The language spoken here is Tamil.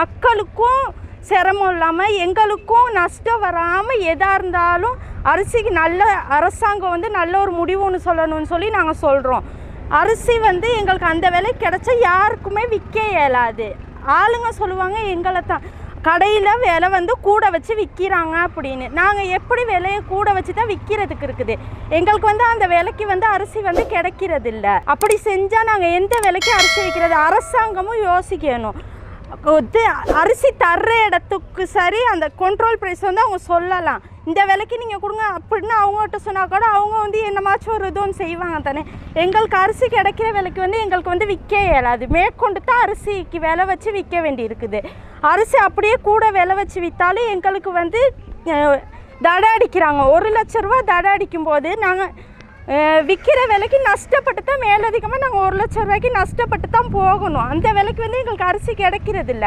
மக்களுக்கும் சிரமம் இல்லாமல் எங்களுக்கும் நஷ்டம் வராமல் எதாக இருந்தாலும் அரிசிக்கு நல்ல அரசாங்கம் வந்து நல்ல ஒரு முடிவுன்னு சொல்லணும்னு சொல்லி நாங்கள் சொல்கிறோம். அரிசி வந்து எங்களுக்கு அந்த விலை கிடச்சா யாருக்குமே விற்க இயலாது. ஆளுங்க சொல்லுவாங்க எங்களை தான் கடையில் விலை வந்து கூட வச்சு விற்கிறாங்க அப்படின்னு. நாங்கள் எப்படி விலையை கூட வச்சு தான் விற்கிறதுக்கு இருக்குது. எங்களுக்கு வந்து அந்த விலைக்கு வந்து அரிசி வந்து கிடைக்கிறது இல்லை. அப்படி செஞ்சால் நாங்கள் எந்த விலைக்கு அரிசி விற்கிறது? அரசாங்கமும் யோசிக்கணும். அரிசி தர்ற இடத்துக்கு சரி அந்த கண்ட்ரோல் ப்ரைஸ் வந்து அவங்க சொல்லலாம், இந்த விலைக்கு நீங்கள் கொடுங்க அப்படின்னு அவங்ககிட்ட சொன்னால் கூட அவங்க வந்து என்னமாச்சும் ஒரு இதுவும் செய்வாங்க தானே. எங்களுக்கு அரிசி கிடைக்கிற விலைக்கு வந்து எங்களுக்கு வந்து விற்க இயலாது. மேற்கொண்டு தான் அரிசிக்கு விலை வச்சு விற்க வேண்டி இருக்குது. அரிசி அப்படியே கூட விலை வச்சு விற்றாலும் எங்களுக்கு வந்து தடை அடிக்கிறாங்க. 1 லட்ச ரூபா தடை அடிக்கும் போது நாங்கள் விற்கிற விலைக்கு நஷ்டப்பட்டு தான் மேலதிகமாக நாங்கள் 1 லட்ச ரூபாய்க்கு நஷ்டப்பட்டு தான் போகணும். அந்த விலைக்கு வந்து எங்களுக்கு அரிசி கிடைக்கிறது இல்லை.